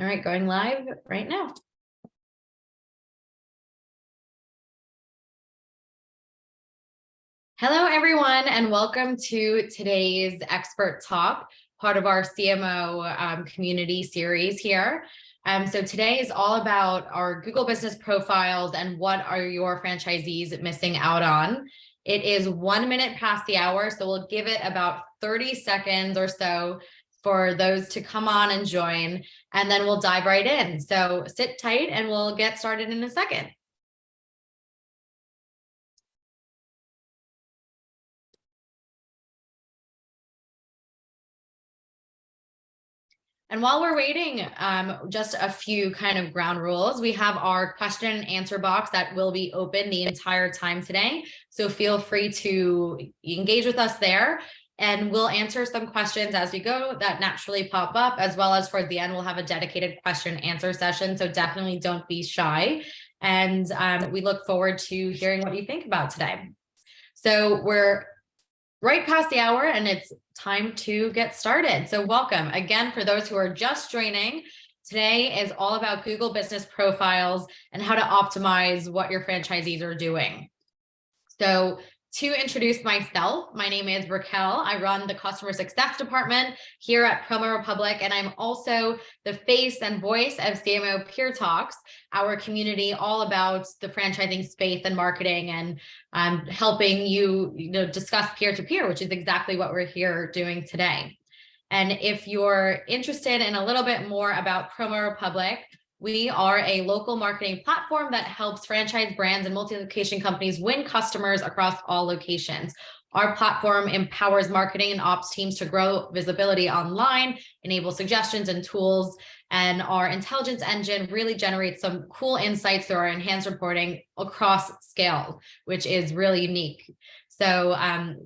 All right, going live right now. Hello, everyone, and welcome to today's Expert Talk, part of our CMO community series here. So today is all about our Google business profiles and what are your franchisees missing out on. It is 1 minute past the hour, so we'll give it about 30 seconds or so for those to come on and join, and then we'll dive right in. So sit tight and we'll get started in a second. And while we're waiting, just a few kind of ground rules. We have our question and answer box that will be open the entire time today. So feel free to engage with us there. And we'll answer some questions as we go that naturally pop up, as well as for the end, we'll have a dedicated question and answer session. So definitely don't be shy. And we look forward to hearing what you think about today. So we're right past the hour and it's time to get started. So welcome again, for those who are just joining. Today is all about Google business profiles and how to optimize what your franchisees are doing. So to introduce myself, my name is Raquel. I run the customer success department here at Promo Republic, and I'm also the face and voice of CMO Peer Talks, our community all about the franchising space and marketing, and helping you discuss peer-to-peer, which is exactly what we're here doing today. And if you're interested in a little bit more about Promo Republic, we are a local marketing platform that helps franchise brands and multi-location companies win customers across all locations. Our platform empowers marketing and ops teams to grow visibility online, enable suggestions and tools, and our intelligence engine really generates some cool insights through our enhanced reporting across scale, which is really unique. So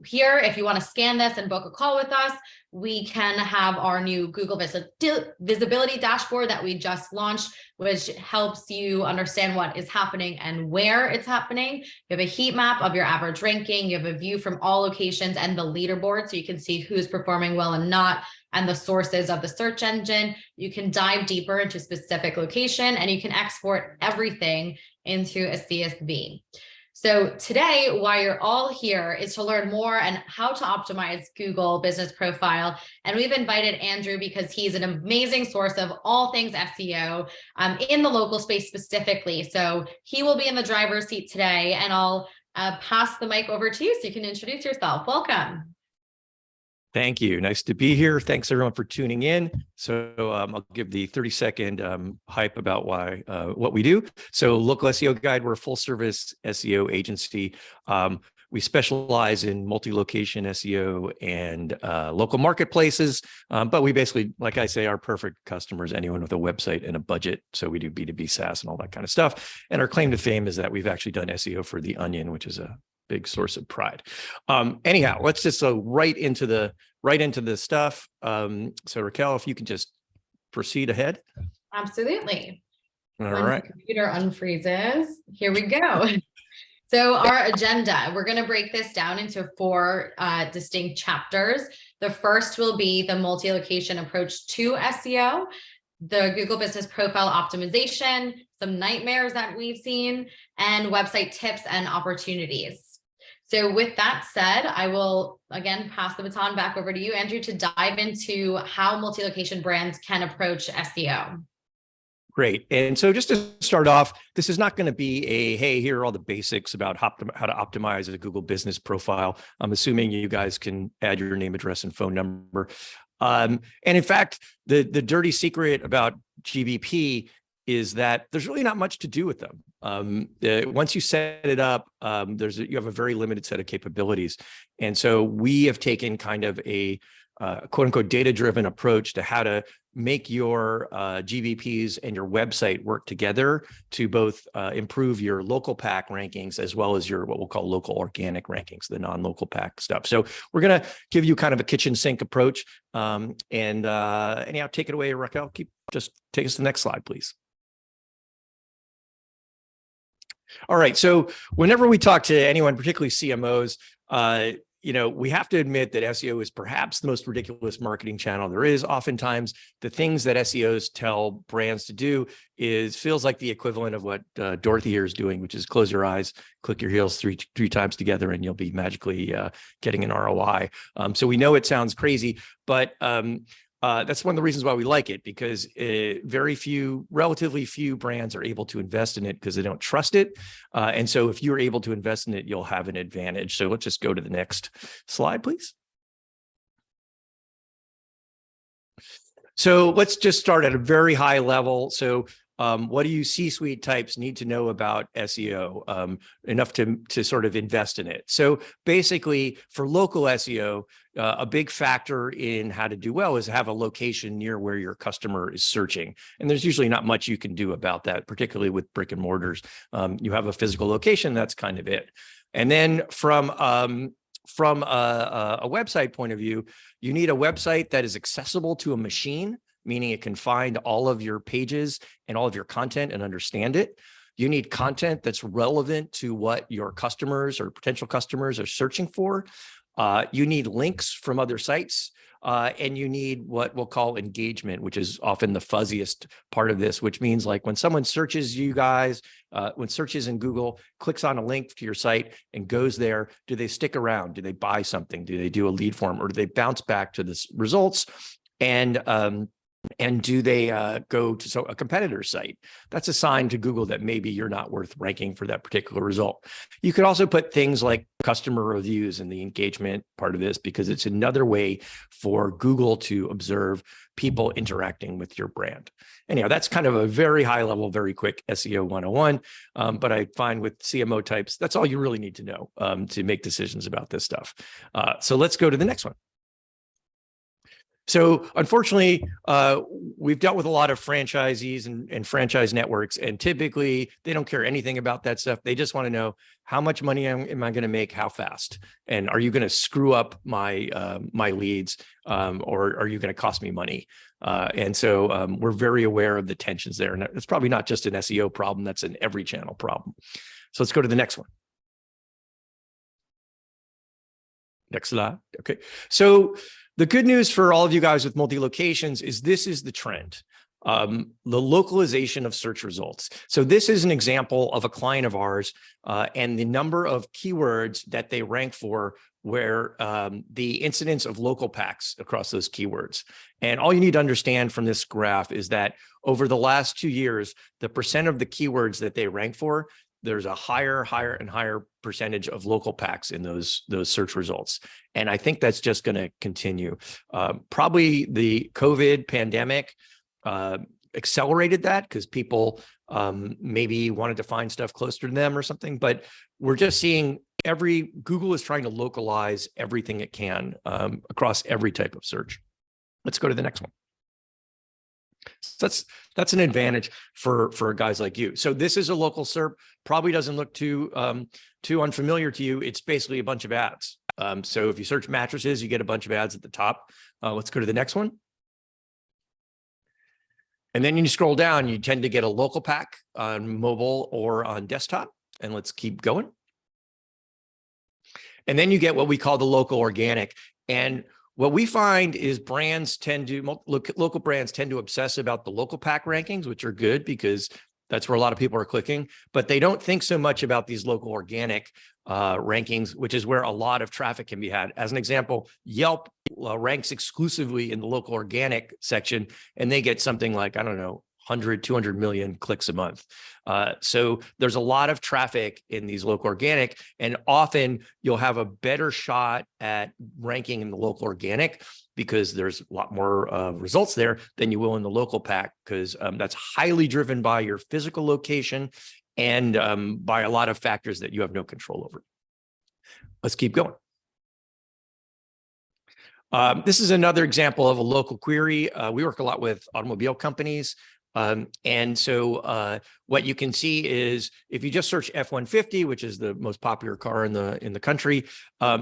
here, if you want to scan this and book a call with us, we can have our new Google visibility dashboard that we just launched, which helps you understand what is happening and where it's happening. You have a heat map of your average ranking. You have a view from all locations and the leaderboard, so you can see who's performing well and not, and the sources of the search engine. You can dive deeper into specific location, and you can export everything into a CSV. So today, why you're all here is to learn more and how to optimize Google business profile. And we've invited Andrew because he's an amazing source of all things SEO in the local space specifically. So he will be in the driver's seat today, and I'll pass the mic over to you so you can introduce yourself. Welcome. Thank you. Nice to be here. Thanks everyone for tuning in. So I'll give the 30-second hype about what we do. So Local SEO Guide, we're a full service SEO agency. We specialize in multi-location SEO and local marketplaces, but we basically, like I say, our perfect customers, anyone with a website and a budget. So we do B2B SaaS and all that kind of stuff. And our claim to fame is that we've actually done SEO for The Onion, which is a big source of pride. Anyhow, let's just go right into the stuff. So Raquel, if you can just proceed ahead. Absolutely. All right. The computer unfreezes. Here we go. So our agenda, we're going to break this down into 4 distinct chapters. The first will be the multi-location approach to SEO, the Google business profile optimization, some nightmares that we've seen, and website tips and opportunities. So with that said, I will again pass the baton back over to you, Andrew, to dive into how multi-location brands can approach SEO. Great. And so just to start off, this is not going to be a, hey, here are all the basics about how to optimize a Google business profile. I'm assuming you guys can add your name, address, and phone number. And in fact, the dirty secret about GBP is that there's really not much to do with them. Once you set it up, you have a very limited set of capabilities. And so we have taken kind of a quote unquote data-driven approach to how to make your GBPs and your website work together to both improve your local pack rankings as well as your what we'll call local organic rankings, the non-local pack stuff. So we're going to give you kind of a kitchen sink approach. Anyhow, take it away, Raquel. Just take us to the next slide, please. All right. So whenever we talk to anyone, particularly CMOs, we have to admit that SEO is perhaps the most ridiculous marketing channel there is. Oftentimes, the things that SEOs tell brands to do feels like the equivalent of what Dorothy here is doing, which is close your eyes, click your heels three times together, and you'll be magically getting an ROI. So we know it sounds crazy, but that's one of the reasons why we like it, because relatively few brands are able to invest in it because they don't trust it. And so if you're able to invest in it, you'll have an advantage. So let's just go to the next slide, please. So let's just start at a very high level. So what do you C-suite types need to know about SEO enough to sort of invest in it? So basically, for local SEO, a big factor in how to do well is have a location near where your customer is searching. And there's usually not much you can do about that, particularly with brick and mortars. You have a physical location, that's kind of it. And then from a website point of view, you need a website that is accessible to a machine, meaning it can find all of your pages and all of your content and understand it. You need content that's relevant to what your customers or potential customers are searching for. You need links from other sites, and you need what we'll call engagement, which is often the fuzziest part of this, which means like when someone searches you guys, when searches in Google, clicks on a link to your site and goes there, do they stick around? Do they buy something? Do they do a lead form, or do they bounce back to the results? And do they go to a competitor's site? That's a sign to Google that maybe you're not worth ranking for that particular result. You could also put things like customer reviews in the engagement part of this, because it's another way for Google to observe people interacting with your brand. Anyhow, that's kind of a very high level, very quick SEO 101. But I find with CMO types, that's all you really need to know to make decisions about this stuff. So let's go to the next one. So unfortunately, we've dealt with a lot of franchisees and franchise networks, and typically they don't care anything about that stuff. They just want to know, how much money am I going to make, how fast, and are you going to screw up my my leads, or are you going to cost me money? And so we're very aware of the tensions there, and it's probably not just an SEO problem; that's an every channel problem. So let's go to the next one. Next slide. Okay, so the good news for all of you guys with multi-locations is this is the trend. The localization of search results. So this is an example of a client of ours and the number of keywords that they rank for, where the incidence of local packs across those keywords. And all you need to understand from this graph is that over the last 2 years, the percent of the keywords that they rank for, there's a higher and higher percentage of local packs in those search results. And I think that's just going to continue. Probably the COVID pandemic accelerated that, because people maybe wanted to find stuff closer to them or something. But we're just seeing Google is trying to localize everything it can across every type of search. Let's go to the next one. So that's an advantage for guys like you. So this is a local SERP, probably doesn't look too unfamiliar to you. It's basically a bunch of ads. So if you search mattresses, you get a bunch of ads at the top. Let's go to the next one. And then you scroll down, you tend to get a local pack on mobile or on desktop. And let's keep going. And then you get what we call the local organic. And what we find is local brands tend to obsess about the local pack rankings, which are good because that's where a lot of people are clicking, but they don't think so much about these local organic rankings, which is where a lot of traffic can be had. As an example, Yelp ranks exclusively in the local organic section, and they get something like, I don't know, 100, 200 million clicks a month. So there's a lot of traffic in these local organic, and often you'll have a better shot at ranking in the local organic because there's a lot more results there than you will in the local pack, because that's highly driven by your physical location and by a lot of factors that you have no control over. Let's keep going. This is another example of a local query. We work a lot with automobile companies. And so what you can see is if you just search F-150, which is the most popular car in the country,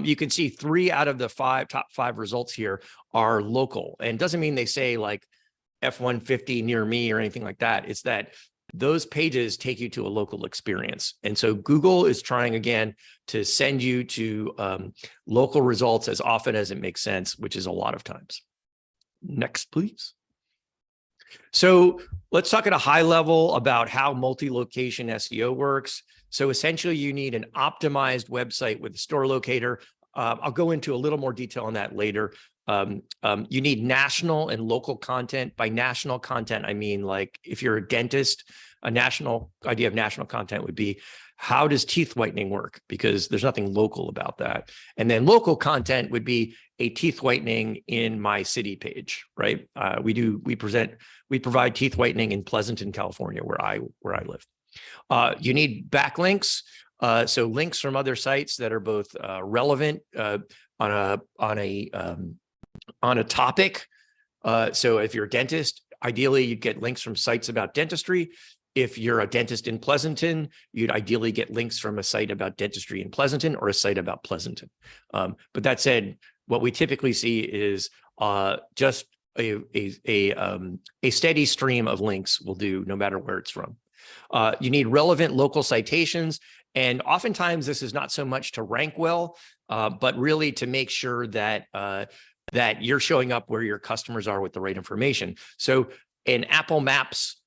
you can see 3 out of the top 5 results here are local. And it doesn't mean they say like F-150 near me or anything like that. It's that those pages take you to a local experience. And so Google is trying again to send you to local results as often as it makes sense, which is a lot of times. Next, please. So let's talk at a high level about how multi-location SEO works. So essentially you need an optimized website with a store locator. I'll go into a little more detail on that later. You need national and local content. By national content, I mean, like if you're a dentist, a national idea of national content would be, how does teeth whitening work? Because there's nothing local about that. And then local content would be a teeth whitening in my city page, right? We provide teeth whitening in Pleasanton, California, where I live. You need backlinks. So links from other sites that are both relevant on a topic. So if you're a dentist, ideally you'd get links from sites about dentistry. If you're a dentist in Pleasanton, you'd ideally get links from a site about dentistry in Pleasanton or a site about Pleasanton. But that said, what we typically see is just a steady stream of links will do no matter where it's from. You need relevant local citations. And oftentimes this is not so much to rank well, but really to make sure that that you're showing up where your customers are with the right information. So an Apple Maps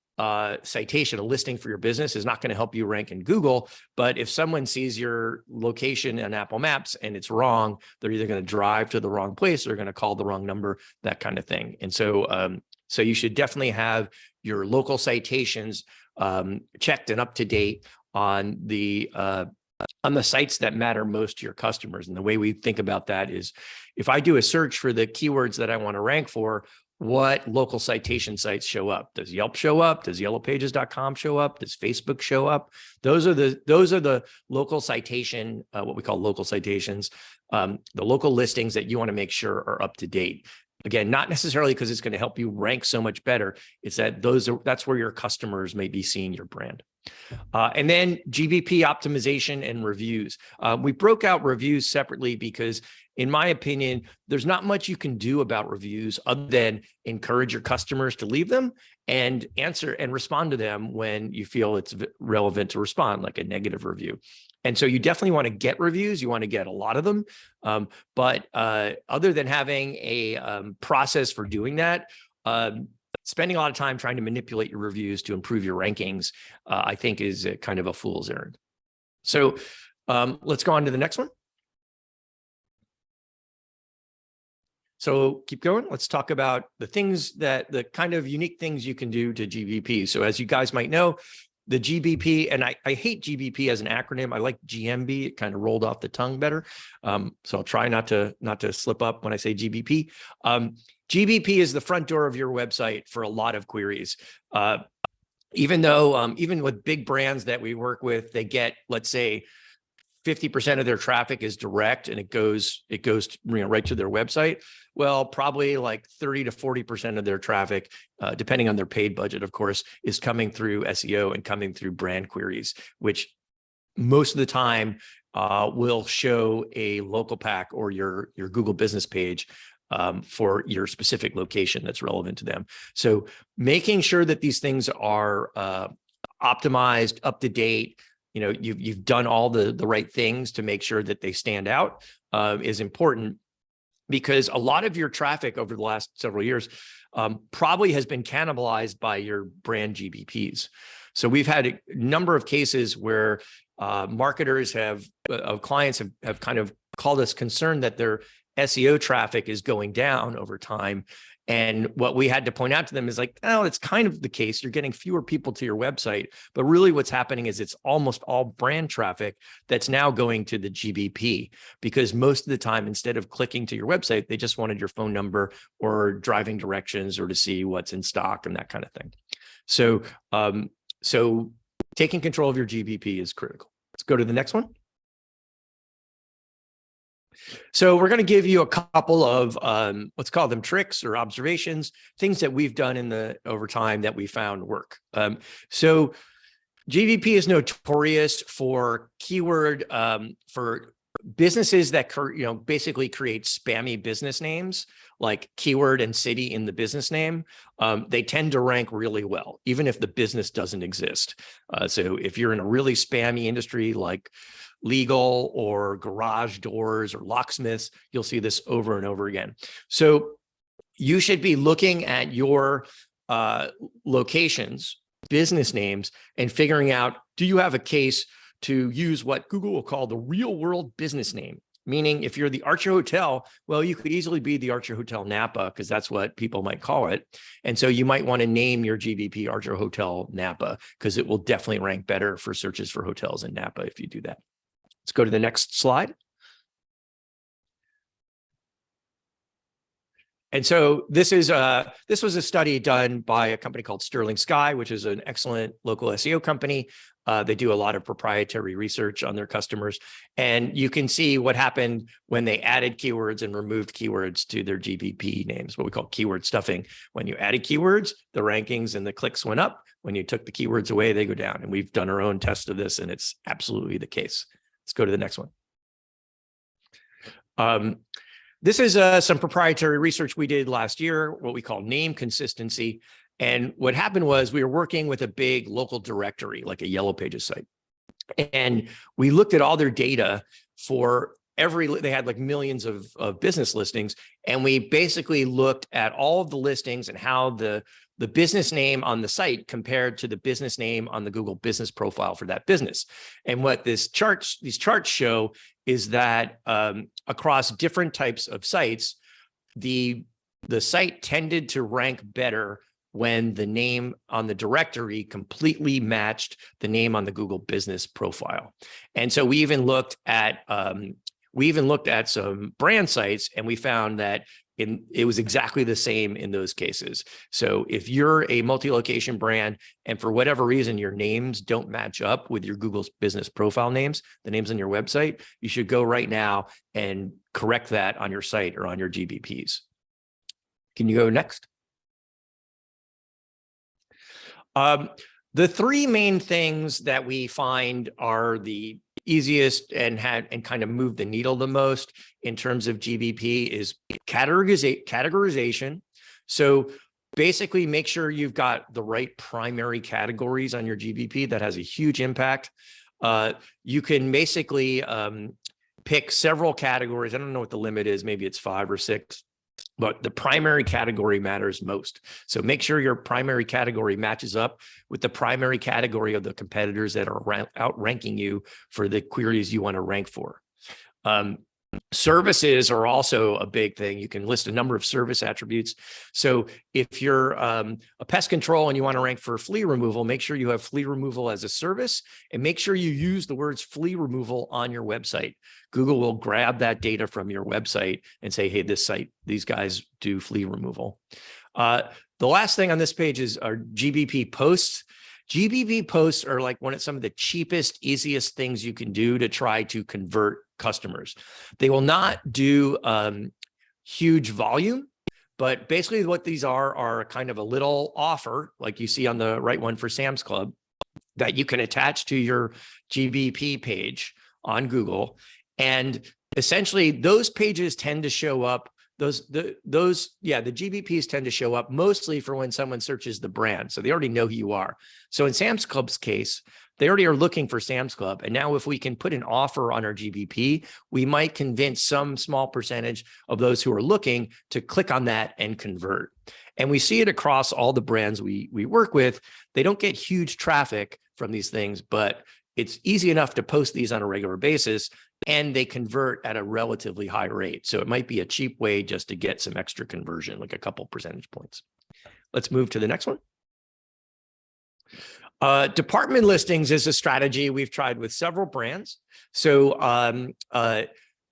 citation, a listing for your business is not going to help you rank in Google, but if someone sees your location on Apple Maps and it's wrong, they're either going to drive to the wrong place or they're going to call the wrong number, that kind of thing. And so, so you should definitely have your local citations checked and up to date on the sites that matter most to your customers. And the way we think about that is, if I do a search for the keywords that I want to rank for, what local citation sites show up? Does Yelp show up? Does yellowpages.com show up? Does Facebook show up? Those are the local citation, what we call local citations, the local listings that you want to make sure are up to date. Again, not necessarily because it's going to help you rank so much better. It's that that's where your customers may be seeing your brand. And then GBP optimization and reviews. We broke out reviews separately because, in my opinion, there's not much you can do about reviews other than encourage your customers to leave them and answer and respond to them when you feel it's relevant to respond, like a negative review. And so you definitely want to get reviews. You want to get a lot of them. But other than having a process for doing that, spending a lot of time trying to manipulate your reviews to improve your rankings, I think is kind of a fool's errand. So let's go on to the next one. So keep going. Let's talk about the kind of unique things you can do to GBP. So as you guys might know, the GBP, and I hate GBP as an acronym. I like GMB. It kind of rolled off the tongue better. So I'll try not to slip up when I say GBP. GBP is the front door of your website for a lot of queries. Even with big brands that we work with, they get, let's say, 50% of their traffic is direct and it goes right to their website. Well, probably like 30 to 40% of their traffic, depending on their paid budget, of course, is coming through SEO and coming through brand queries, which most of the time will show a local pack or your Google business page for your specific location that's relevant to them. So making sure that these things are optimized, up to date, you've done all the right things to make sure that they stand out is important, because a lot of your traffic over the last several years probably has been cannibalized by your brand GBPs. So we've had a number of cases where marketers clients have kind of called us concerned that their SEO traffic is going down over time. And what we had to point out to them is like, oh, it's kind of the case. You're getting fewer people to your website, but really what's happening is it's almost all brand traffic that's now going to the GBP, because most of the time, instead of clicking to your website, they just wanted your phone number or driving directions or to see what's in stock and that kind of thing. So, so taking control of your GBP is critical. Let's go to the next one. So we're going to give you a couple of, let's call them tricks or observations, things that we've done over time that we found work. So GBP is notorious for keyword, for businesses that basically create spammy business names like keyword and city in the business name, they tend to rank really well, even if the business doesn't exist. So if you're in a really spammy industry like legal or garage doors or locksmiths, you'll see this over and over again. So you should be looking at your locations, business names, and figuring out, do you have a case to use what Google will call the real world business name? Meaning if you're the Archer Hotel, well, you could easily be the Archer Hotel Napa, because that's what people might call it. And so you might want to name your GBP Archer Hotel Napa, because it will definitely rank better for searches for hotels in Napa if you do that. Let's go to the next slide. And so this was a study done by a company called Sterling Sky, which is an excellent local SEO company. They do a lot of proprietary research on their customers. And you can see what happened when they added keywords and removed keywords to their GBP names, what we call keyword stuffing. When you added keywords, the rankings and the clicks went up. When you took the keywords away, they go down. And we've done our own test of this, and it's absolutely the case. Let's go to the next one. This is some proprietary research we did last year, what we call name consistency. And what happened was we were working with a big local directory, like a Yellow Pages site. And we looked at all their data for they had like millions of business listings. And we basically looked at all of the listings and how the business name on the site compared to the business name on the Google business profile for that business. And what these charts show is that across different types of sites, the site tended to rank better when the name on the directory completely matched the name on the Google business profile. And so we even looked at some brand sites, and we found that it was exactly the same in those cases. So if you're a multi-location brand and for whatever reason your names don't match up with your Google's business profile names, the names on your website, you should go right now and correct that on your site or on your GBPs. Can you go next? The three main things that we find are the easiest and kind of move the needle the most in terms of GBP is categorization. So basically make sure you've got the right primary categories on your GBP. That has a huge impact. You can basically pick several categories. I don't know what the limit is. Maybe it's 5 or 6. But the primary category matters most. So make sure your primary category matches up with the primary category of the competitors that are outranking you for the queries you want to rank for. Services are also a big thing. You can list a number of service attributes. So if you're a pest control and you want to rank for flea removal, make sure you have flea removal as a service, and make sure you use the words flea removal on your website. Google will grab that data from your website and say, hey, this site, these guys do flea removal. The last thing on this page is our GBP posts. GBP posts are like some of the cheapest, easiest things you can do to try to convert customers. They will not do huge volume, but basically what these are kind of a little offer, like you see on the right one for Sam's Club, that you can attach to your GBP page on Google. And essentially those pages tend to show up. The GBPs tend to show up mostly for when someone searches the brand. So they already know who you are. So in Sam's Club's case, they already are looking for Sam's Club. And now if we can put an offer on our GBP, we might convince some small percentage of those who are looking to click on that and convert. And we see it across all the brands we work with. They don't get huge traffic from these things, but it's easy enough to post these on a regular basis, and they convert at a relatively high rate. So it might be a cheap way just to get some extra conversion, like a couple percentage points. Let's move to the next one. Department listings is a strategy we've tried with several brands. So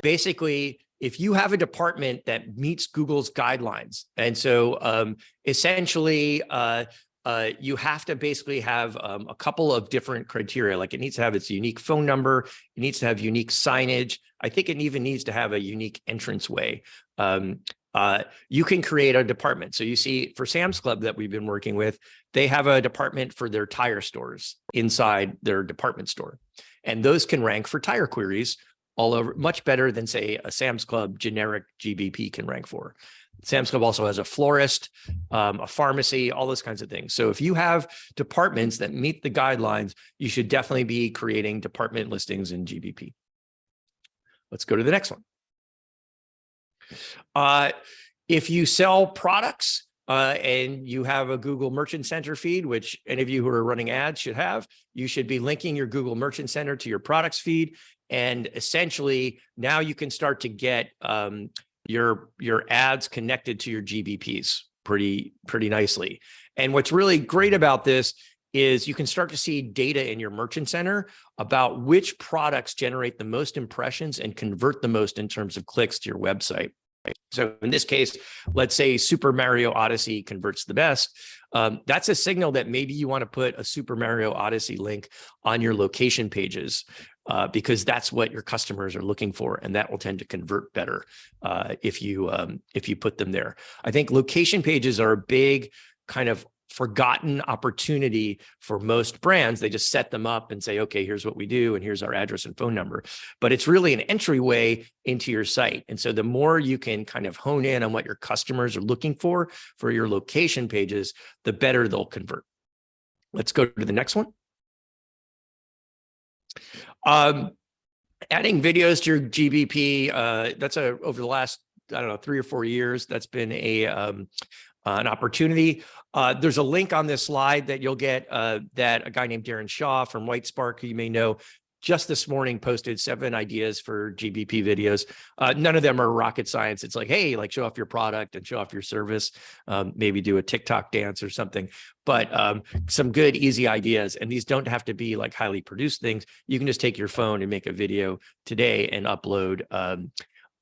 basically, if you have a department that meets Google's guidelines, and so essentially, you have to basically have a couple of different criteria. Like it needs to have its unique phone number. It needs to have unique signage. I think it even needs to have a unique entranceway. You can create a department. So you see for Sam's Club that we've been working with, they have a department for their tire stores inside their department store. And those can rank for tire queries all over, much better than say a Sam's Club generic GBP can rank for. Sam's Club also has a florist, a pharmacy, all those kinds of things. So if you have departments that meet the guidelines, you should definitely be creating department listings in GBP. Let's go to the next one. If you sell products and you have a Google Merchant Center feed, which any of you who are running ads should have, you should be linking your Google Merchant Center to your products feed. And essentially now you can start to get your ads connected to your GBPs pretty nicely. And what's really great about this is you can start to see data in your Merchant Center about which products generate the most impressions and convert the most in terms of clicks to your website. So in this case, let's say Super Mario Odyssey converts the best. That's a signal that maybe you want to put a Super Mario Odyssey link on your location pages because that's what your customers are looking for, and that will tend to convert better if you put them there. I think location pages are a big kind of forgotten opportunity for most brands. They just set them up and say, okay, here's what we do, and here's our address and phone number. But it's really an entryway into your site. And so the more you can kind of hone in on what your customers are looking for your location pages, the better they'll convert. Let's go to the next one. Adding videos to your GBP, that's over the last, I don't know, 3 or 4 years, that's been an opportunity. There's a link on this slide that you'll get that a guy named Darren Shaw from White Spark, who you may know, just this morning posted 7 ideas for GBP videos. None of them are rocket science. It's like, hey, like show off your product and show off your service, maybe do a TikTok dance or something, but some good, easy ideas. And these don't have to be like highly produced things. You can just take your phone and make a video today and upload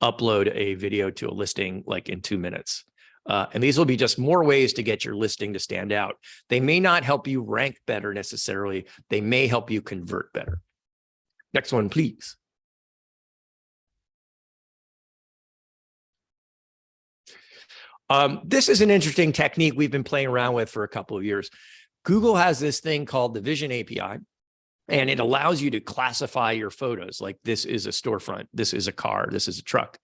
a video to a listing like in 2 minutes. And these will be just more ways to get your listing to stand out. They may not help you rank better necessarily. They may help you convert better. Next one, please. This is an interesting technique we've been playing around with for a couple of years. Google has this thing called the Vision API, and it allows you to classify your photos. Like this is a storefront, this is a car, this is a truck.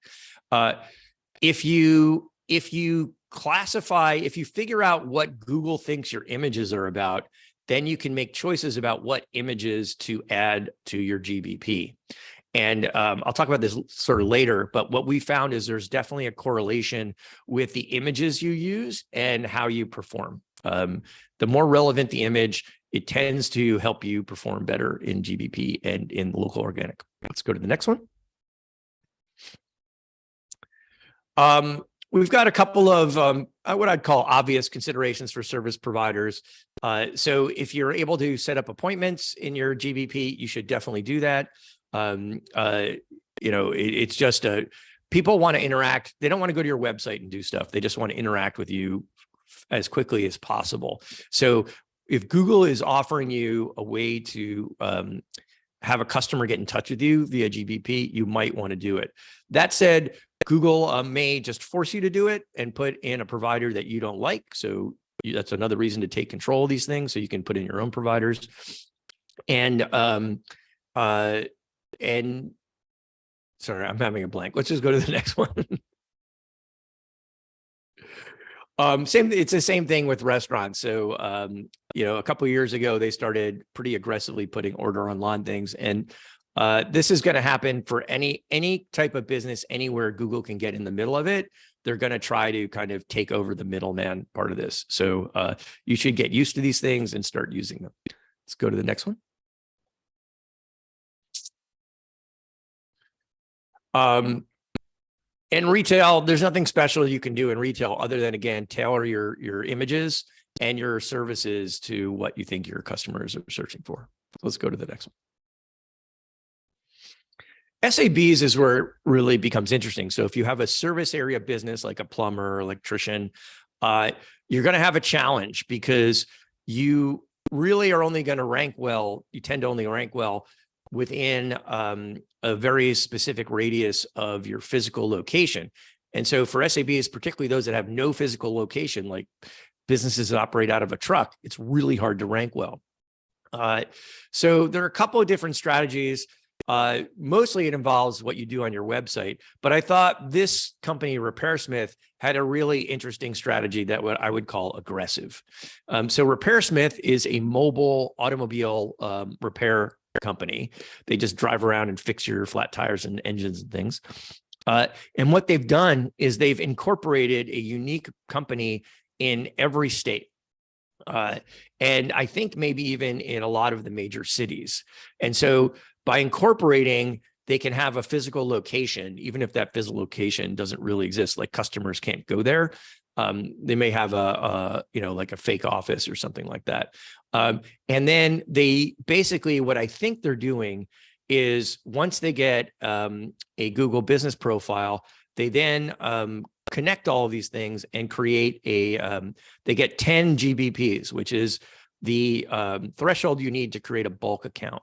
If you figure out what Google thinks your images are about, then you can make choices about what images to add to your GBP. And I'll talk about this sort of later, but what we found is there's definitely a correlation with the images you use and how you perform. The more relevant the image, it tends to help you perform better in GBP and in local organic. Let's go to the next one. We've got a couple of what I'd call obvious considerations for service providers. So if you're able to set up appointments in your GBP, you should definitely do that. It's just people want to interact. They don't want to go to your website and do stuff. They just want to interact with you as quickly as possible. So if Google is offering you a way to have a customer get in touch with you via GBP, you might want to do it. That said, Google may just force you to do it and put in a provider that you don't like. So that's another reason to take control of these things, so you can put in your own providers. And sorry, I'm having a blank. Let's just go to the next one. It's the same thing with restaurants. So, a couple of years ago, they started pretty aggressively putting order online things. And this is going to happen for any type of business anywhere Google can get in the middle of it. They're going to try to kind of take over the middleman part of this. So you should get used to these things and start using them. Let's go to the next one. In retail, there's nothing special you can do in retail other than, again, tailor your images and your services to what you think your customers are searching for. Let's go to the next one. SABs is where it really becomes interesting. So if you have a service area business like a plumber, electrician, you're going to have a challenge because you really are only going to rank well. You tend to only rank well within a very specific radius of your physical location. And so for SABs, particularly those that have no physical location, like businesses that operate out of a truck, it's really hard to rank well. So there are a couple of different strategies. Mostly it involves what you do on your website, but I thought this company, RepairSmith, had a really interesting strategy that what I would call aggressive. So RepairSmith is a mobile automobile repair company. They just drive around and fix your flat tires and engines and things. And what they've done is they've incorporated a unique company in every state. And I think maybe even in a lot of the major cities. And so by incorporating, they can have a physical location, even if that physical location doesn't really exist, like customers can't go there. They may have like a fake office or something like that. And then they basically, what I think they're doing is once they get a Google business profile, they then connect all of these things and create they get 10 GBPs, which is the threshold you need to create a bulk account.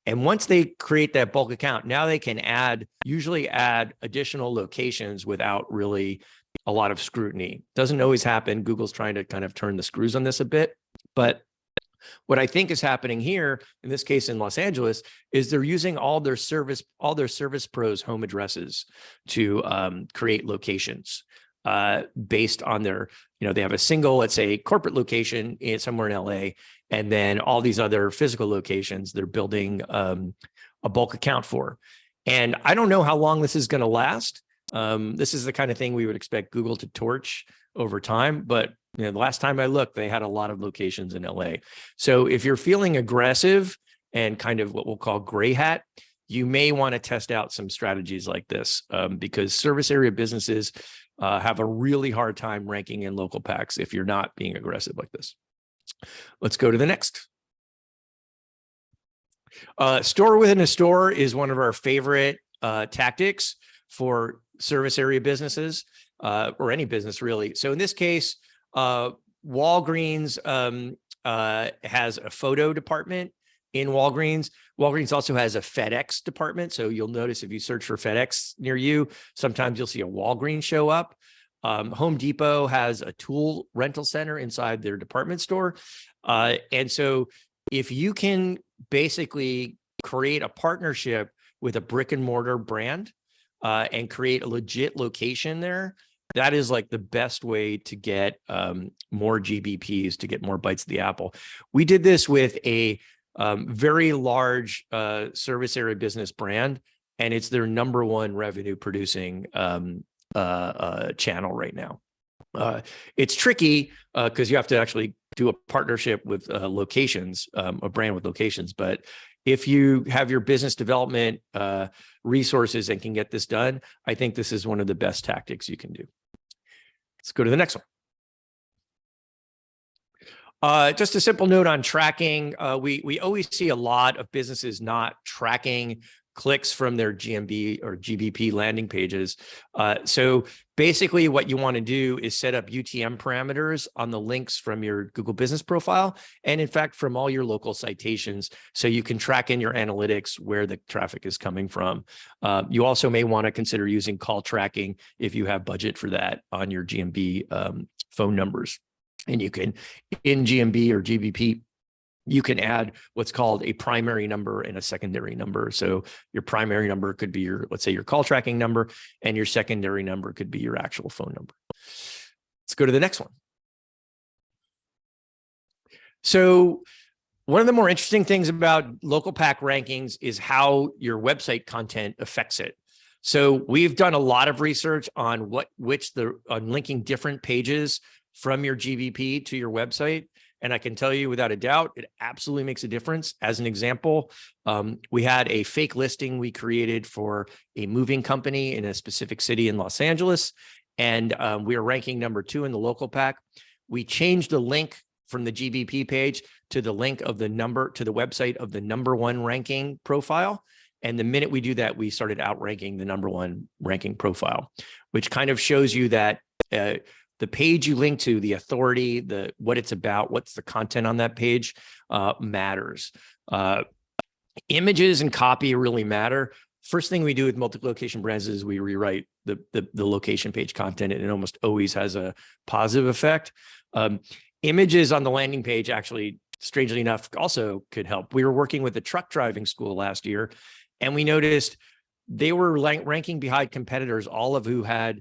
And once they create that bulk account, now they can usually add additional locations without really a lot of scrutiny. Doesn't always happen. Google's trying to kind of turn the screws on this a bit. But what I think is happening here, in this case in Los Angeles, is they're using all their service pros home addresses to create locations based on their, they have a single, let's say, corporate location somewhere in LA, and then all these other physical locations they're building a bulk account for. And I don't know how long this is going to last. This is the kind of thing we would expect Google to torch over time, but the last time I looked, they had a lot of locations in LA. So if you're feeling aggressive and kind of what we'll call gray hat, you may want to test out some strategies like this because service area businesses have a really hard time ranking in local packs if you're not being aggressive like this. Let's go to the next. Store within a store is one of our favorite tactics for service area businesses or any business really. So in this case, Walgreens has a photo department in Walgreens. Walgreens also has a FedEx department. So you'll notice if you search for FedEx near you, sometimes you'll see a Walgreens show up. Home Depot has a tool rental center inside their department store. And so if you can basically create a partnership with a brick and mortar brand and create a legit location there, that is like the best way to get more GBPs, to get more bites of the apple. We did this with a very large service area business brand, and it's their #1 revenue producing channel right now. It's tricky because you have to actually do a partnership with locations, a brand with locations. But if you have your business development resources and can get this done, I think this is one of the best tactics you can do. Let's go to the next one. Just a simple note on tracking. We always see a lot of businesses not tracking clicks from their GMB or GBP landing pages. So basically what you want to do is set up UTM parameters on the links from your Google business profile. And in fact, from all your local citations, so you can track in your analytics where the traffic is coming from. You also may want to consider using call tracking if you have budget for that on your GMB phone numbers. And you can, in GMB or GBP, you can add what's called a primary number and a secondary number. So your primary number could be your, let's say, your call tracking number, and your secondary number could be your actual phone number. Let's go to the next one. So one of the more interesting things about local pack rankings is how your website content affects it. So we've done a lot of research on on linking different pages from your GBP to your website. And I can tell you without a doubt, it absolutely makes a difference. As an example, we had a fake listing we created for a moving company in a specific city in Los Angeles, and we are ranking #2 in the local pack. We changed the link from the GBP page to the link of the to the website of the #1 ranking profile. And the minute we do that, we started outranking the #1 ranking profile, which kind of shows you that the page you link to, the authority, what it's about, what's the content on that page matters. Images and copy really matter. First thing we do with multi-location brands is we rewrite the location page content, and it almost always has a positive effect. Images on the landing page actually, strangely enough, also could help. We were working with a truck driving school last year, And we noticed they were ranking behind competitors, all of who had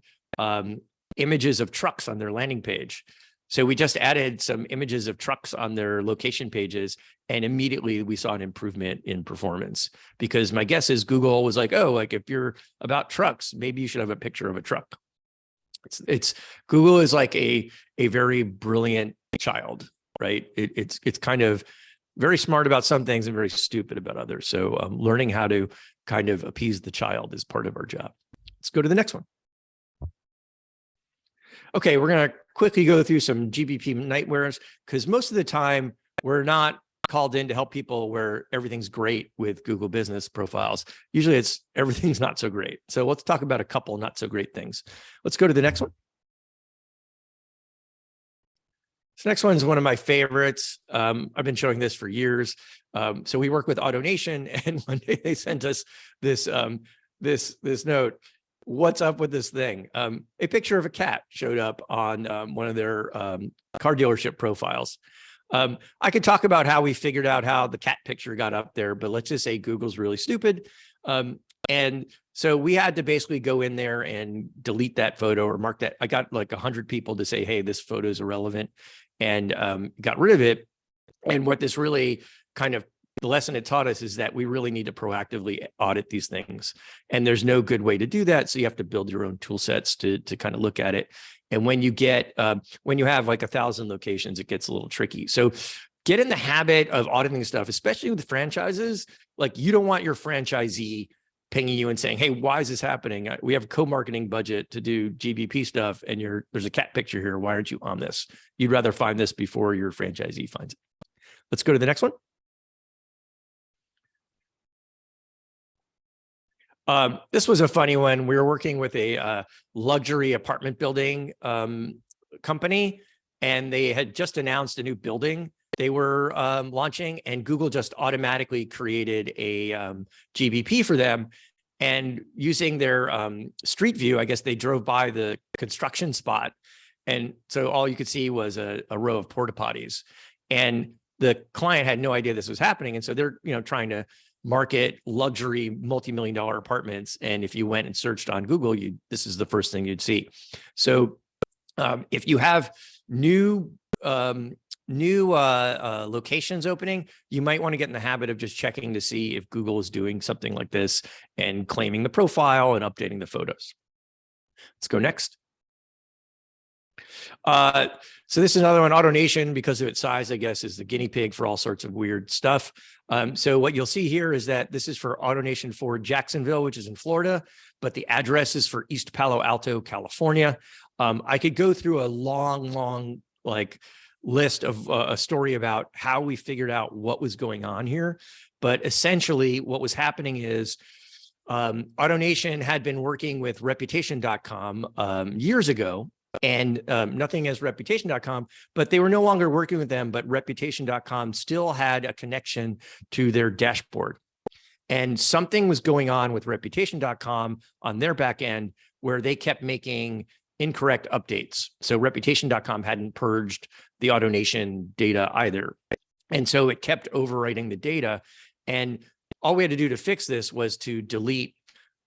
images of trucks on their landing page. So we just added some images of trucks on their location pages, and immediately we saw an improvement in performance, because my guess is Google was like, oh, like if you're about trucks, maybe you should have a picture of a truck. It's Google is like a very brilliant child, right? It's kind of very smart about some things and very stupid about others. So learning how to kind of appease the child is part of our job. Let's go to the next one. Okay, we're going to quickly go through some GBP nightmares, because most of the time we're not called in to help people where everything's great with Google business profiles. Usually it's everything's not so great. So let's talk about a couple not so great things. Let's go to the next one. This next one is one of my favorites. I've been showing this for years. So we work with AutoNation, and one day they sent us this this note. What's up with this thing? A picture of a cat showed up on one of their car dealership profiles. I could talk about how we figured out how the cat picture got up there, but let's just say Google's really stupid. And so we had to basically go in there and delete that photo or mark that. I got like 100 people to say, hey, this photo is irrelevant, and got rid of it. And what this really kind of, the lesson it taught us is that we really need to proactively audit these things. And there's no good way to do that. So you have to build your own tool sets to kind of look at it. And when you get, when you have like 1,000 locations, it gets a little tricky. So get in the habit of auditing stuff, especially with franchises. Like, you don't want your franchisee pinging you and saying, hey, why is this happening? We have a co-marketing budget to do GBP stuff, and there's a cat picture here. Why aren't you on this? You'd rather find this before your franchisee finds it. Let's go to the next one. This was a funny one. We were working with a luxury apartment building company, and they had just announced a new building they were launching, and Google just automatically created a GBP for them. And using their street view, I guess they drove by the construction spot. And so all you could see was a row of porta potties. And the client had no idea this was happening. And so they're trying to market luxury multi-million-dollar apartments. And if you went and searched on Google, this is the first thing you'd see. So if you have new locations opening, you might want to get in the habit of just checking to see if Google is doing something like this and claiming the profile and updating the photos. Let's go next. So this is another one. AutoNation, because of its size, I guess, is the guinea pig for all sorts of weird stuff. So what you'll see here is that this is for AutoNation for Jacksonville, which is in Florida, but the address is for East Palo Alto, California. I could go through a long list of a story about how we figured out what was going on here. But essentially what was happening is AutoNation had been working with reputation.com years ago, and nothing as reputation.com, but they were no longer working with them, but reputation.com still had a connection to their dashboard. And something was going on with reputation.com on their back end where they kept making incorrect updates. So reputation.com hadn't purged the AutoNation data either. And so it kept overwriting the data. And all we had to do to fix this was to delete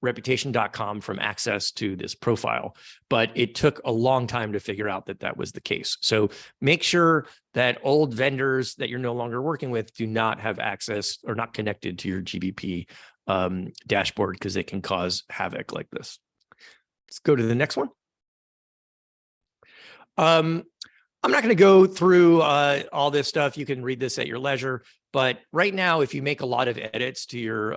reputation.com from access to this profile. But it took a long time to figure out that that was the case. So make sure that old vendors that you're no longer working with do not have access or not connected to your GBP dashboard, because they can cause havoc like this. Let's go to the next one. I'm not going to go through all this stuff. You can read this at your leisure. But right now, if you make a lot of edits to your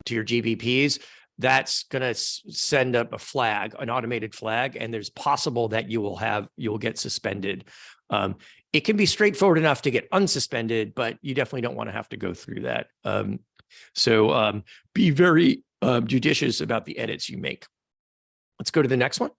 GBPs, that's going to send up a flag, an automated flag, and there's possible that you'll get suspended. It can be straightforward enough to get unsuspended, but you definitely don't want to have to go through that. So be very judicious about the edits you make. Let's go to the next one.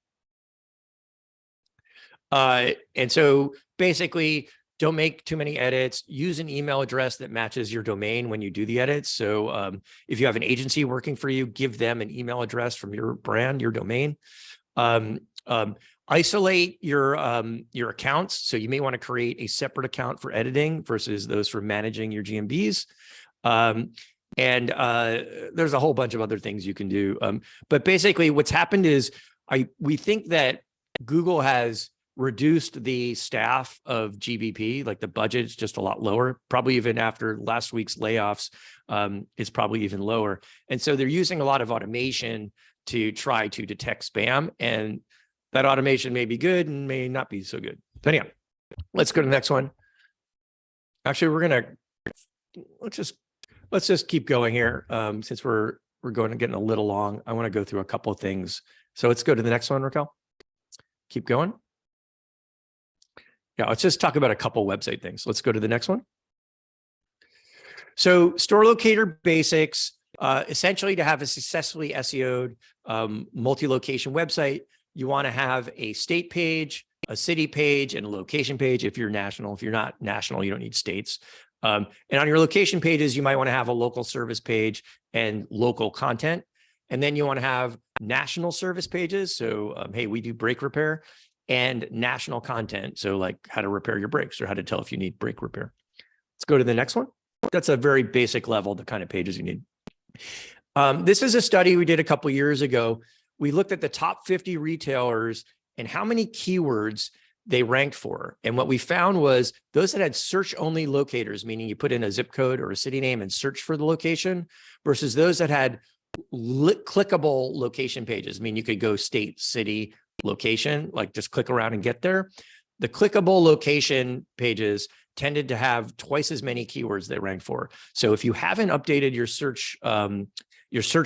And so basically, don't make too many edits. Use an email address that matches your domain when you do the edits. So if you have an agency working for you, give them an email address from your brand, your domain. Isolate your accounts. So you may want to create a separate account for editing versus those for managing your GMBs. And there's a whole bunch of other things you can do. But basically what's happened is we think that Google has reduced the staff of GBP, like the budget's just a lot lower, probably even after last week's layoffs, it's probably even lower. And so they're using a lot of automation to try to detect spam, and that automation may be good and may not be so good. Depending on. Let's go to the next one. Actually, let's just keep going here. Since we're getting a little long, I want to go through a couple of things. So let's go to the next one, Raquel. Keep going. Yeah, let's just talk about a couple website things. Let's go to the next one. So store locator basics, essentially to have a successfully SEO'd multi-location website, you want to have a state page, a city page, and a location page if you're national. If you're not national, you don't need states. And on your location pages, you might want to have a local service page and local content. And then you want to have national service pages. So, hey, we do brake repair, and national content. So like how to repair your brakes or how to tell if you need brake repair. Let's go to the next one. That's a very basic level, the kind of pages you need. This is a study we did a couple of years ago. We looked at the top 50 retailers and how many keywords they ranked for. And what we found was those that had search only locators, meaning you put in a zip code or a city name and search for the location, versus those that had clickable location pages, I mean, you could go state, city, location, like just click around and get there. The clickable location pages tended to have twice as many keywords they ranked for. So if you haven't updated your search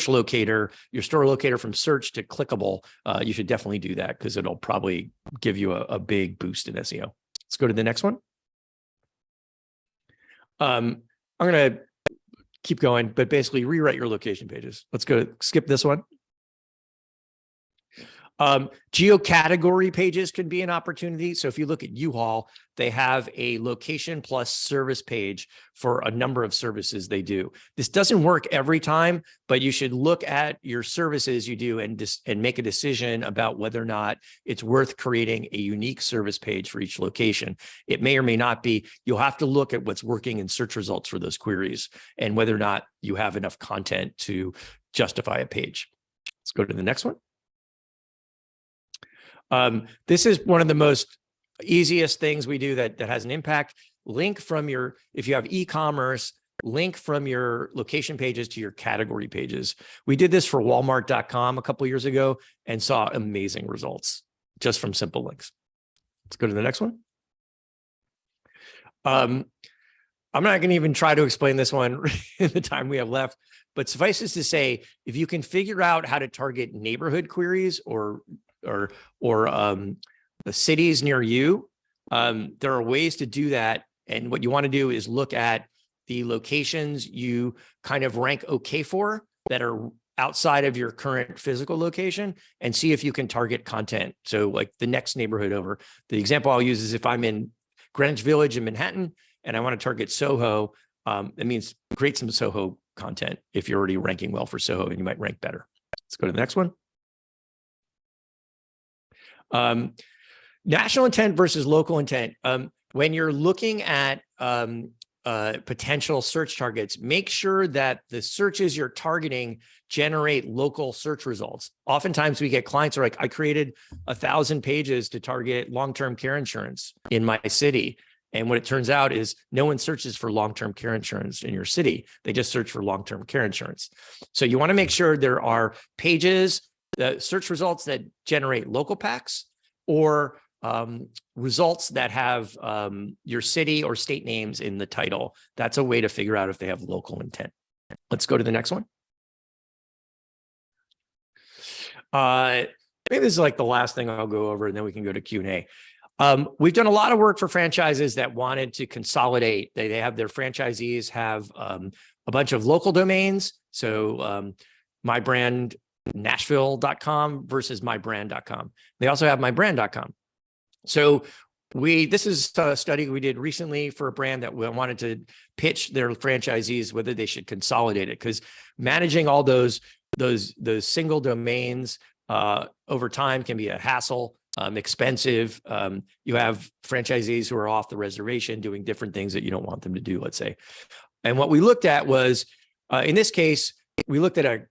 locator, your store locator from search to clickable, you should definitely do that because it'll probably give you a big boost in SEO. Let's go to the next one. I'm going to keep going, but basically rewrite your location pages. Let's go skip this one. Geo-category pages can be an opportunity. So if you look at U-Haul, they have a location plus service page for a number of services they do. This doesn't work every time, but you should look at your services you do and make a decision about whether or not it's worth creating a unique service page for each location. It may or may not be. You'll have to look at what's working in search results for those queries and whether or not you have enough content to justify a page. Let's go to the next one. This is one of the most easiest things we do that has an impact. Link from your, if you have e-commerce, link from your location pages to your category pages. We did this for Walmart.com a couple of years ago and saw amazing results just from simple links. Let's go to the next one. I'm not going to even try to explain this one in the time we have left, but suffice it to say, if you can figure out how to target neighborhood queries or the cities near you, there are ways to do that. And what you want to do is look at the locations you kind of rank okay for that are outside of your current physical location and see if you can target content. So like the next neighborhood over. The example I'll use is if I'm in Greenwich Village in Manhattan and I want to target Soho, it means create some Soho content if you're already ranking well for Soho, and you might rank better. Let's go to the next one. National intent versus local intent. When you're looking at potential search targets, make sure that the searches you're targeting generate local search results. Oftentimes we get clients who are like, I created 1,000 pages to target long-term care insurance in my city. And what it turns out is no one searches for long-term care insurance in your city. They just search for long-term care insurance. So you want to make sure there are pages, the search results that generate local packs or results that have your city or state names in the title. That's a way to figure out if they have local intent. Let's go to the next one. Maybe this is like the last thing I'll go over, and then we can go to Q&A. We've done a lot of work for franchises that wanted to consolidate. They have their franchisees have a bunch of local domains. So mybrandnashville.com versus mybrand.com. They also have mybrand.com. So this is a study we did recently for a brand that we wanted to pitch their franchisees whether they should consolidate it, because managing all those single domains over time can be a hassle, expensive. You have franchisees who are off the reservation doing different things that you don't want them to do, let's say. And what we looked at was In this case, we looked at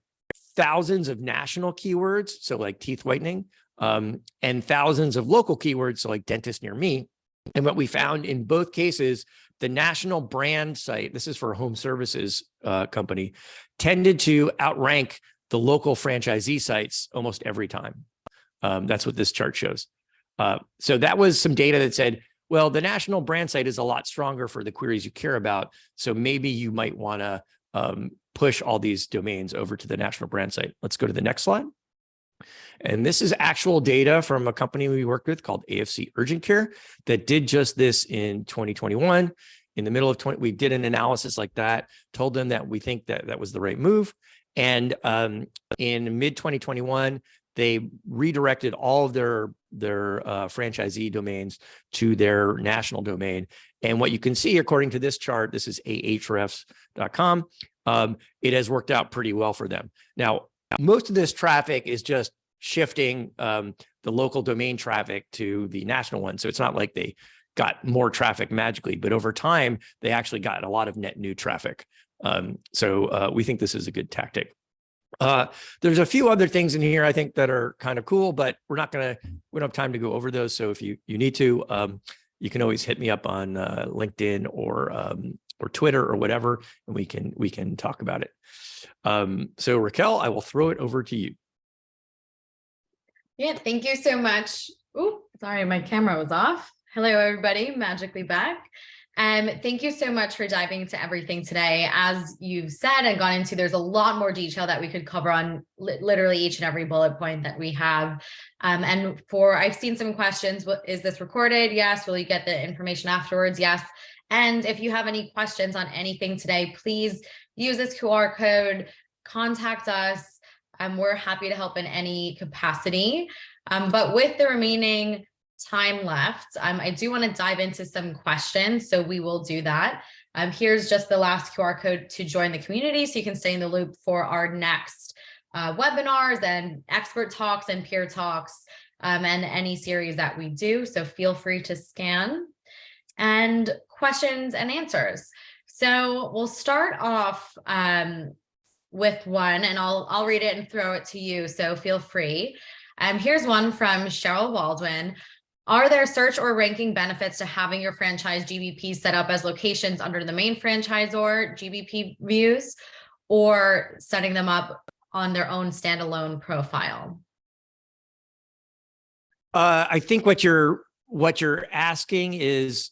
thousands of national keywords, so like teeth whitening, and thousands of local keywords, so like dentist near me. And what we found in both cases, the national brand site, this is for a home services company, tended to outrank the local franchisee sites almost every time. That's what this chart shows. So that was some data that said, well, the national brand site is a lot stronger for the queries you care about. So maybe you might want to push all these domains over to the national brand site. Let's go to the next slide. And this is actual data from a company we worked with called AFC Urgent Care that did just this in 2021. In the middle of we did an analysis like that, told them that we think that that was the right move. And in mid 2021, they redirected all of their franchisee domains to their national domain. And what you can see, according to this chart, this is ahrefs.com, it has worked out pretty well for them. Now, most of this traffic is just shifting the local domain traffic to the national one. So it's not like they got more traffic magically, but over time, they actually got a lot of net new traffic. So we think this is a good tactic. There's a few other things in here I think that are kind of cool, but we don't have time to go over those. So if you need to, you can always hit me up on LinkedIn or Twitter or whatever, and we can talk about it. So Raquel, I will throw it over to you. Yeah, thank you so much. Oh, sorry, my camera was off. Hello, everybody, magically back. Thank you so much for diving into everything today. As you've said and gone into, there's a lot more detail that we could cover on literally each and every bullet point that we have. And I've seen some questions. Is this recorded? Yes. Will you get the information afterwards? Yes. And if you have any questions on anything today, please use this QR code, contact us. We're happy to help in any capacity. But with the remaining time left, I do want to dive into some questions, so we will do that. Here's just the last QR code to join the community so you can stay in the loop for our next webinars and expert talks and peer talks, and any series that we do. So feel free to scan. And questions and answers. So we'll start off with one, and I'll read it and throw it to you, so feel free. Here's one from Cheryl Baldwin. Are there search or ranking benefits to having your franchise GBP set up as locations under the main franchisor GBP views, or setting them up on their own standalone profile? I think what you're asking is,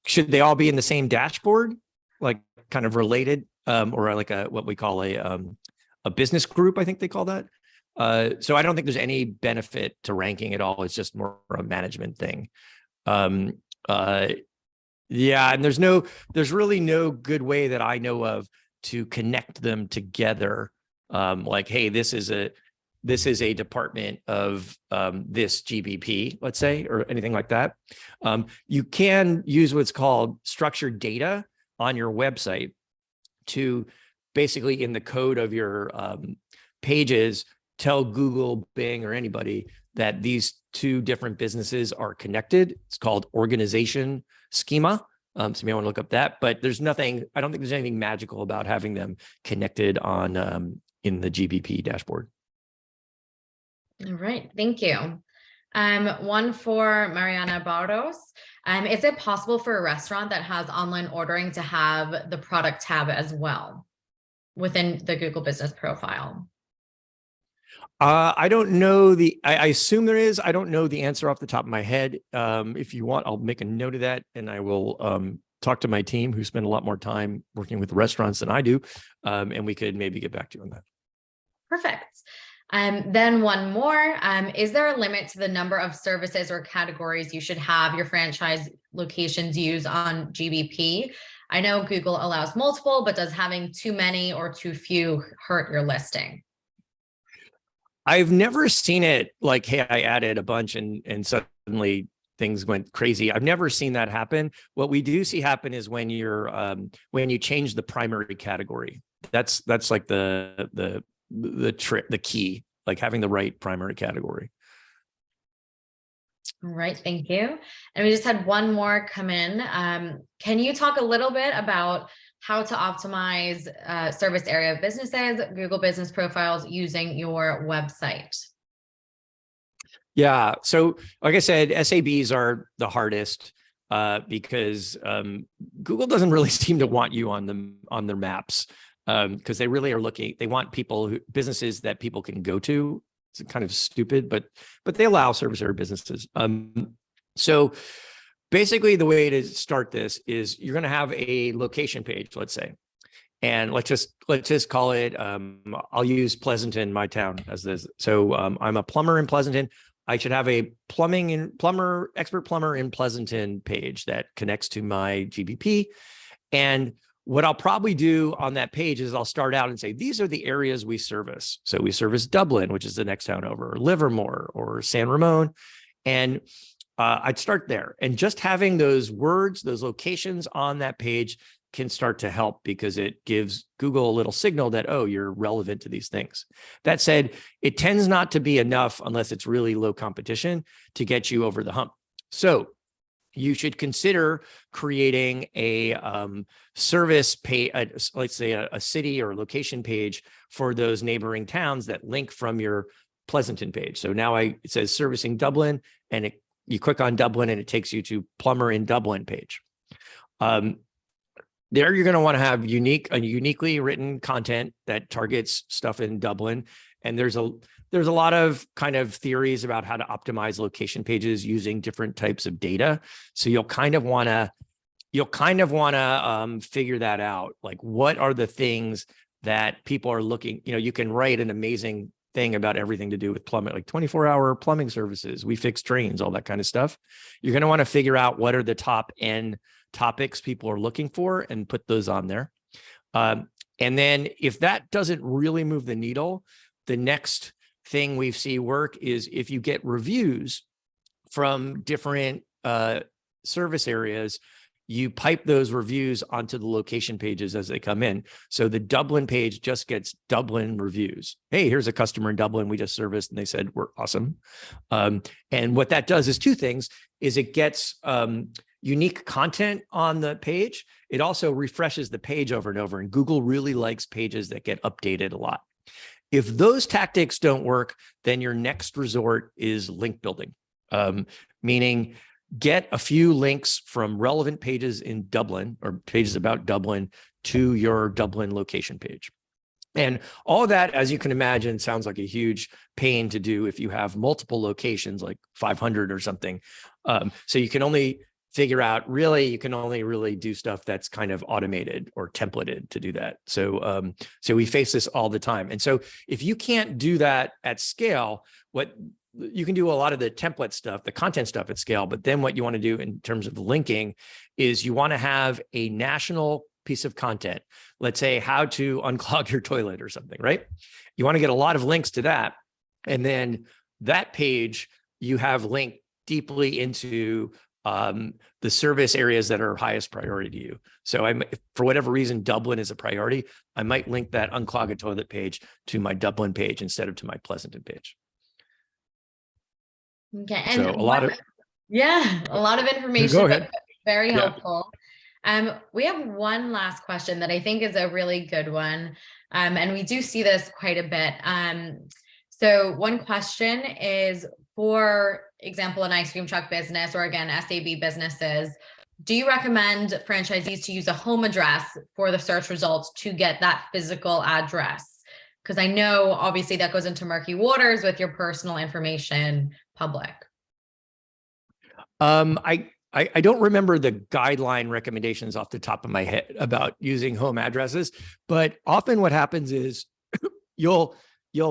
should they all be in the same dashboard, like kind of related, or like what we call a business group? I think they call that. So I don't think there's any benefit to ranking at all. It's just more a management thing. Yeah, and there's really no good way that I know of to connect them together. Like, hey, this is a department of this GBP, let's say, or anything like that. You can use what's called structured data on your website to basically, in the code of your pages, tell Google, Bing, or anybody that these two different businesses are connected. It's called organization schema. So you may want to look up that, but I don't think there's anything magical about having them connected on in the GBP dashboard. All right, thank you. One for Mariana Barros. Is it possible for a restaurant that has online ordering to have the product tab as well within the Google Business Profile? I don't know I assume there is. I don't know the answer off the top of my head. If you want, I'll make a note of that, and I will talk to my team, who spend a lot more time working with restaurants than I do, and we could maybe get back to you on that. Perfect. Then one more, is there a limit to the number of services or categories you should have your franchise locations use on GBP? I know Google allows multiple, but does having too many or too few hurt your listing? I've never seen it like, hey, I added a bunch and suddenly things went crazy. I've never seen that happen. What we do see happen is when you change the primary category. That's like the trick, the key, like having the right primary category. All right, thank you. And we just had one more come in. Can you talk a little bit about how to optimize service area businesses, Google business profiles using your website. Yeah. So like I said, SABs are the hardest because Google doesn't really seem to want you on their maps because they really are looking. They want businesses that people can go to. It's kind of stupid, but they allow service area businesses. So basically, the way to start this is you're going to have a location page, let's say, and let's just call it. I'll use Pleasanton, my town, as this. So I'm a plumber in Pleasanton. I should have a expert plumber in Pleasanton page that connects to my GBP. And what I'll probably do on that page is I'll start out and say, these are the areas we service. So we service Dublin, which is the next town over, or Livermore or San Ramon. And I'd start there. And just having those words, those locations on that page can start to help because it gives Google a little signal that, oh, you're relevant to these things. That said, it tends not to be enough unless it's really low competition to get you over the hump. So you should consider creating a service page, let's say a city or location page for those neighboring towns that link from your Pleasanton page. So now it says servicing Dublin, and you click on Dublin and it takes you to plumber in Dublin page. There, you're going to want to have uniquely written content that targets stuff in Dublin. And there's a lot of kind of theories about how to optimize location pages using different types of data. So you'll kind of want to figure that out. Like, what are the things that people are looking? You can write an amazing thing about everything to do with plumbing, like 24-hour plumbing services. We fix drains, all that kind of stuff. You're going to want to figure out what are the top end topics people are looking for and put those on there. And then if that doesn't really move the needle, the next thing we see work is if you get reviews from different service areas, you pipe those reviews onto the location pages as they come in. So the Dublin page just gets Dublin reviews. Hey, here's a customer in Dublin we just serviced, and they said we're awesome. And what that does is two things: is it gets unique content on the page. It also refreshes the page over and over. And Google really likes pages that get updated a lot. If those tactics don't work, then your next resort is link building, meaning get a few links from relevant pages in Dublin or pages about Dublin to your Dublin location page. And all of that, as you can imagine, sounds like a huge pain to do if you have multiple locations, like 500 or something. So you can only figure out, you can only really do stuff that's kind of automated or templated to do that. So we face this all the time. And so if you can't do that at scale, what you can do a lot of the template stuff, the content stuff at scale, but then what you want to do in terms of linking is you want to have a national piece of content. Let's say how to unclog your toilet or something, right? You want to get a lot of links to that. And then that page, you have linked deeply into the service areas that are highest priority to you. So for whatever reason, Dublin is a priority, I might link that unclog a toilet page to my Dublin page instead of to my Pleasanton page. Okay. And so a lot of information, Go ahead. But very helpful. We have one last question that I think is a really good one. And we do see this quite a bit. So one question is, for example, an ice cream truck business, or again, SAB businesses, do you recommend franchisees to use a home address for the search results to get that physical address? Because I know obviously that goes into murky waters with your personal information public. I don't remember the guideline recommendations off the top of my head about using home addresses, but often what happens is you'll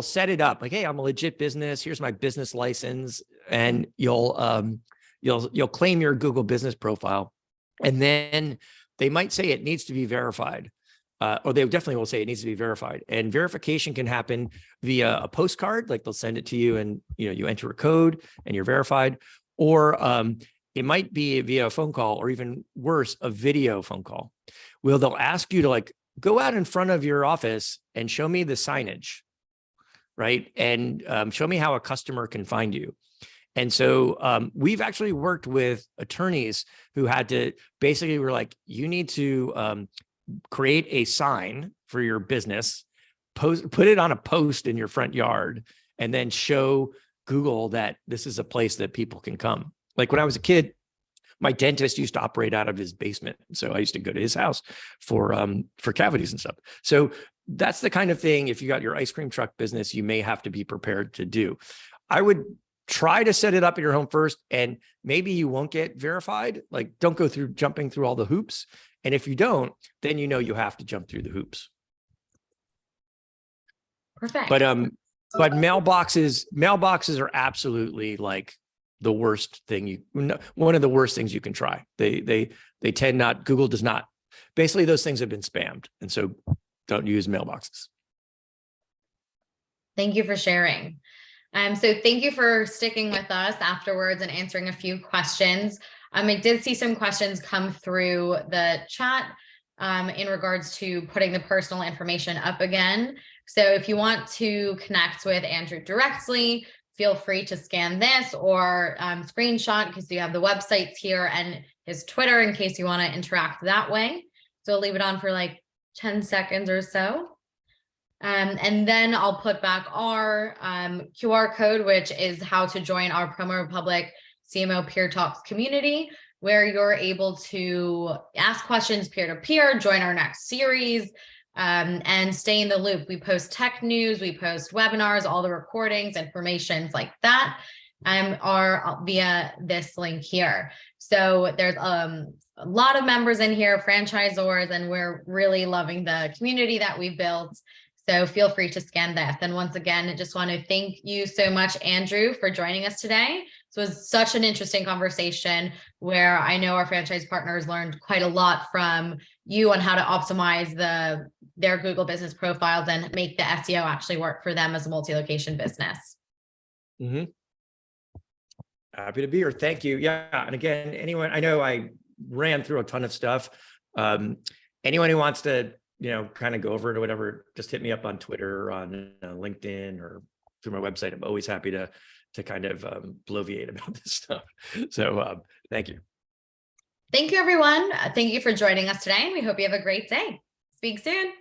set it up like, hey, I'm a legit business. Here's my business license, and you'll claim your Google business profile, and then they might say it needs to be verified, or they definitely will say it needs to be verified. And verification can happen via a postcard, like they'll send it to you, and you enter a code and you're verified, or it might be via a phone call, or even worse, a video phone call. Well, they'll ask you to like go out in front of your office and show me the signage, right? And show me how a customer can find you. And so we've actually worked with attorneys who had to basically were like, you need to create a sign for your business, put it on a post in your front yard, and then show Google that this is a place that people can come. Like when I was a kid, my dentist used to operate out of his basement. So I used to go to his house for cavities and stuff. So that's the kind of thing, if you got your ice cream truck business, you may have to be prepared to do. I would try to set it up at your home first, and maybe you won't get verified. Like, don't go through jumping through all the hoops. And if you don't, then you know you have to jump through the hoops. Perfect. But mailboxes are absolutely like the worst thing one of the worst things you can try. They tend not, Google does not, basically those things have been spammed. And so don't use mailboxes. Thank you for sharing. So thank you for sticking with us afterwards and answering a few questions. I did see some questions come through the chat in regards to putting the personal information up again. So if you want to connect with Andrew directly, feel free to scan this or screenshot, because you have the websites here and his Twitter in case you want to interact that way. So I'll leave it on for like 10 seconds or so. And then I'll put back our QR code, which is how to join our Promo Republic CMO Peer Talks community, where you're able to ask questions peer-to-peer, join our next series, and stay in the loop. We post tech news, we post webinars, all the recordings, information like that are via this link here. So there's a lot of members in here, franchisors, and we're really loving the community that we built. So feel free to scan that. And once again, I just want to thank you so much, Andrew, for joining us today. This was such an interesting conversation where I know our franchise partners learned quite a lot from you on how to optimize their Google business profiles and make the SEO actually work for them as a multi-location business. Mm-hmm. Happy to be here. Thank you. Yeah. And again, anyone, I know I ran through a ton of stuff. Anyone who wants to, kind of go over it or whatever, just hit me up on Twitter or on LinkedIn or through my website. I'm always happy to kind of bloviate about this stuff. So thank you. Thank you, everyone. Thank you for joining us today. We hope you have a great day. Speak soon.